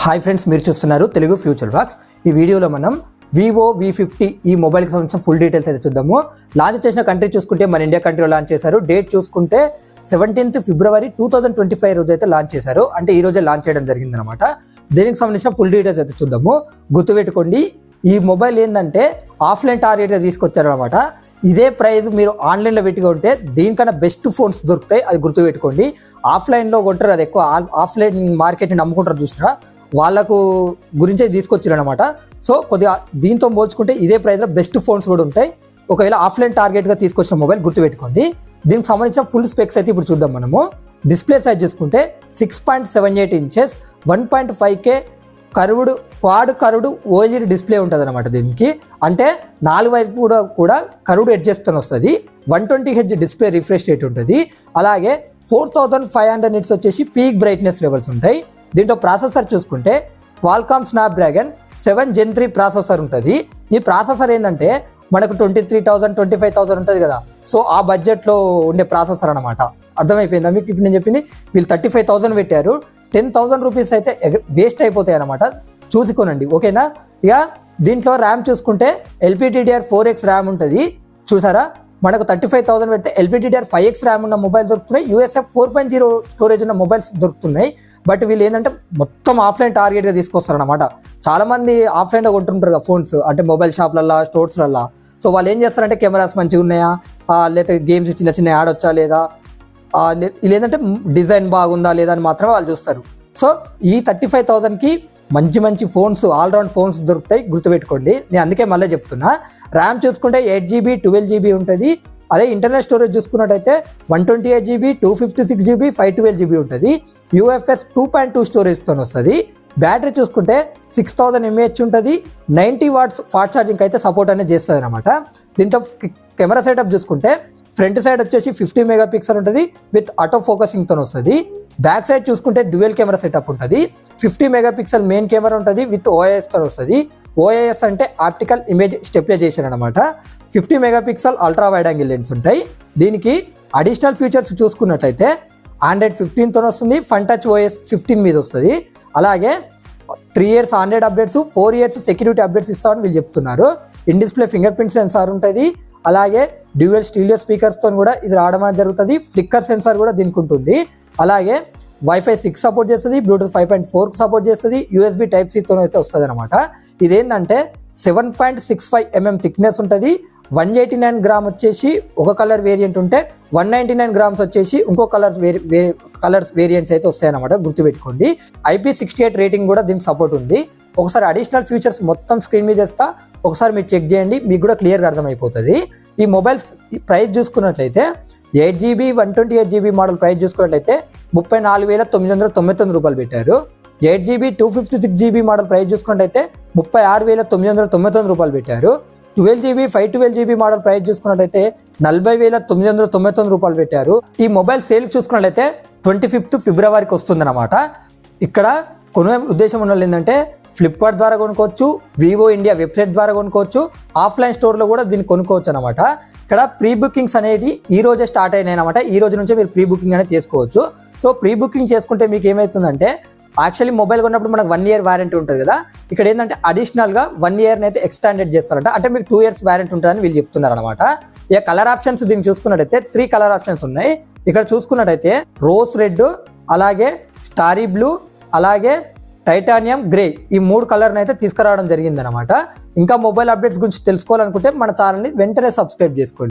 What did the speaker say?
Hi friends, మీరు చూస్తున్నారు Telugu future box. ఈ వీడియోలో మనం వివో V50 ఈ మొబైల్కి సంబంధించిన ఫుల్ డీటెయిల్స్ అయితే చూద్దాము. లాంచ్ చేసిన కంట్రీ చూసుకుంటే మన ఇండియా కంట్రీలో లాంచ్ చేశారు. డేట్ చూసుకుంటే 17th February 2025 రోజు అయితే లాంచ్ చేశారు. అంటే ఈ రోజే లాంచ్ చేయడం జరిగింది అనమాట. దీనికి సంబంధించిన ఫుల్ డీటెయిల్స్ అయితే చూద్దాము. గుర్తుపెట్టుకోండి, ఈ మొబైల్ ఏంటంటే ఆఫ్లైన్ టార్గెట్గా తీసుకొచ్చారనమాట. ఇదే ప్రైస్ మీరు ఆన్లైన్లో పెట్టుకుంటే దీనికన్నా బెస్ట్ ఫోన్స్ దొరుకుతాయి, అది గుర్తుపెట్టుకోండి. ఆఫ్లైన్లో కొంటారు, అది ఎక్కువ ఆఫ్లైన్ మార్కెట్ని నమ్ముకుంటారు చూసినా వాళ్ళకు గురించే తీసుకొచ్చారు అనమాట. సో కొద్దిగా దీంతో పోల్చుకుంటే ఇదే ప్రైస్లో బెస్ట్ ఫోన్స్ కూడా ఉంటాయి. ఒకవేళ ఆఫ్లైన్ టార్గెట్గా తీసుకొచ్చిన మొబైల్ గుర్తుపెట్టుకోండి. దీనికి సంబంధించిన ఫుల్ స్పెక్స్ అయితే ఇప్పుడు చూద్దాం మనము. డిస్ప్లే సైజ్ చూసుకుంటే 6.78 inches 1.5K curved quad OLED display ఉంటుంది అనమాట. దీనికి అంటే 4 వైపు కూడా కర్వ్డ్ ఎడ్జెస్తో వస్తుంది. 120Hz డిస్ప్లే రిఫ్రెష్ రేట్ ఉంటుంది. అలాగే 4500 nits వచ్చేసి పీక్ బ్రైట్నెస్ లెవెల్స్ ఉంటాయి. దీంట్లో ప్రాసెసర్ చూసుకుంటే క్వాల్కామ్ స్నాప్డ్రాగన్ 7 Gen 3 ప్రాసెసర్ ఉంటుంది. ఈ ప్రాసెసర్ ఏంటంటే మనకు 23,000 25,000 ఉంటుంది కదా, సో ఆ బడ్జెట్లో ఉండే ప్రాసెసర్ అనమాట. అర్థమైపోయిందా మీకు? ఇప్పుడు నేను చెప్పింది, వీళ్ళు 35,000 పెట్టారు. 10,000 రూపీస్ అయితే వేస్ట్ అయిపోతాయి అనమాట. చూసుకోనండి, ఓకేనా? ఇక దీంట్లో ర్యామ్ చూసుకుంటే LPDDR4X ర్యామ్ ఉంటుంది. చూసారా, మనకు 35,000 పెడితే LPDDR5X ర్యామ్ ఉన్న మొబైల్ దొరుకుతున్నాయి, USF 4.0 స్టోరేజ్ ఉన్న మొబైల్స్ దొరుకుతున్నాయి. బట్ వీళ్ళు ఏంటంటే మొత్తం ఆఫ్లైన్ టార్గెట్గా తీసుకొస్తారనమాట. చాలామంది ఆఫ్లైన్లో కొంటుంటారు కదా ఫోన్స్, అంటే మొబైల్ షాప్లల్లో స్టోర్స్లల్లో. సో వాళ్ళు ఏం చేస్తారంటే కెమెరాస్ మంచిగా ఉన్నాయా, లేదా గేమ్స్ చిన్న ఆడొచ్చా లేదా, వీళ్ళు ఏంటంటే డిజైన్ బాగుందా లేదా అని మాత్రమే వాళ్ళు చూస్తారు. సో ఈ 35,000కి మంచి ఫోన్స్, ఆల్రౌండ్ ఫోన్స్ దొరుకుతాయి, గుర్తుపెట్టుకోండి. నేను అందుకే మళ్ళీ చెప్తున్నా. ర్యామ్ చూసుకుంటే 8GB 12GB ఉంటుంది. అదే ఇంటర్నల్ స్టోరేజ్ చూసుకున్నట్టయితే 128GB 256GB 512GB ఉంటుంది. UFS 2.2 స్టోరేజ్తో వస్తుంది. బ్యాటరీ చూసుకుంటే 6000 mAh ఉంటుంది. 90 watts ఫాస్ట్ ఛార్జింగ్ అయితే సపోర్ట్ అనేది చేస్తుంది అనమాట. దీంట్లో కెమెరా సెటప్ చూసుకుంటే ఫ్రంట్ సైడ్ వచ్చేసి 50 MP ఉంటుంది విత్ ఆటో ఫోకసింగ్తో వస్తుంది. బ్యాక్ సైడ్ చూసుకుంటే డ్యూయల్ కెమెరా సెటప్ ఉంటుంది. 50 MP మెయిన్ కెమెరా ఉంటుంది విత్ OISతో వస్తుంది. OIS అంటే ఆప్టికల్ ఇమేజ్ స్టెబిలైజేషన్ అనమాట. 50 MP ultra wide angle lens ఉంటాయి. దీనికి అడిషనల్ ఫీచర్స్ చూసుకున్నట్లయితే Android 15తో వస్తుంది. ఫన్ టచ్ OS 15 మీద వస్తుంది. అలాగే 3 years Android updates, 4 years security updates ఇస్తామని వీళ్ళు చెప్తున్నారు. In display finger print censor ఉంటుంది. అలాగే డ్యూయల్ స్టీరియో స్పీకర్స్తో కూడా ఇది రావడం అనేది జరుగుతుంది. ఫ్లిక్కర్ సెన్సార్ కూడా దీనికి ఉంటుంది. అలాగే Wi-Fi 6 సపోర్ట్ చేస్తుంది, Bluetooth 5.4 సపోర్ట్ చేస్తుంది, USB Type-Cతో అయితే వస్తుంది అనమాట. ఇదేంటంటే 7.65 mm థిక్నెస్ ఉంటుంది. 189 grams వచ్చేసి ఒక కలర్ వేరియంట్ ఉంటే 199 grams వచ్చేసి ఇంకో కలర్స్ వేరియంట్స్ అయితే వస్తాయన్నమాట, గుర్తుపెట్టుకోండి. IP68 రేటింగ్ కూడా దీనికి సపోర్ట్ ఉంది. ఒకసారి అడిషనల్ ఫీచర్స్ మొత్తం స్క్రీన్ మీద చేస్తా, ఒకసారి మీరు చెక్ చేయండి, మీకు కూడా క్లియర్గా అర్థమైపోతుంది. ఈ మొబైల్స్ ప్రైస్ చూసుకున్నట్లయితే 8GB 128GB మోడల్ ప్రైస్ చూసుకున్నట్లయితే 34,999 రూపాయలు పెట్టారు. 8GB 256GB మోడల్ ప్రైస్ చూసుకున్నట్లయితే 36,999 రూపాయలు పెట్టారు. 12GB 512GB మోడల్ ప్రైస్ చూసుకున్నట్లయితే 40,999 రూపాయలు పెట్టారు. ఈ మొబైల్ సేల్ చూసుకున్నట్లయితే 25th February వస్తుందన్నమాట. ఇక్కడ కొనే ఉద్దేశం ఉన్న వాళ్ళు ఏంటంటే ఫ్లిప్కార్ట్ ద్వారా కొనుక్కోవచ్చు, వివో ఇండియా వెబ్సైట్ ద్వారా కొనుక్కోవచ్చు, ఆఫ్లైన్ స్టోర్లో కూడా దీన్ని కొనుక్కోవచ్చు అనమాట. ఇక్కడ ప్రీ బుకింగ్స్ అనేది ఈ రోజే స్టార్ట్ అయినాయి అనమాట. ఈ రోజు నుంచే మీరు ప్రీ బుకింగ్ అనేది చేసుకోవచ్చు. సో ప్రీ బుకింగ్ చేసుకుంటే మీకు ఏమవుతుందంటే, యాక్చువల్లీ మొబైల్ కొన్నప్పుడు మనకు 1 year వారంటీ ఉంటుంది కదా, ఇక్కడ ఏంటంటే అడిషనల్గా 1 year అయితే ఎక్స్టెండెడ్ చేస్తారంట. అంటే మీకు 2 years వారంటీ ఉంటుందని వీళ్ళు చెప్తున్నారు అనమాట. ఇక కలర్ ఆప్షన్స్ దీన్ని చూసుకున్నట్టయితే 3 కలర్ ఆప్షన్స్ ఉన్నాయి. ఇక్కడ చూసుకున్నట్టయితే రోజ్ రెడ్, అలాగే స్టారీ బ్లూ, అలాగే టైటానియం గ్రే, ఈ 3 కలర్ని అయితే తీసుకురావడం జరిగింది అనమాట. ఇంకా మొబైల్ అప్డేట్స్ గురించి తెలుసుకోవాలనుకుంటే మన ఛానల్ని వెంటనే సబ్స్క్రైబ్ చేసుకోండి.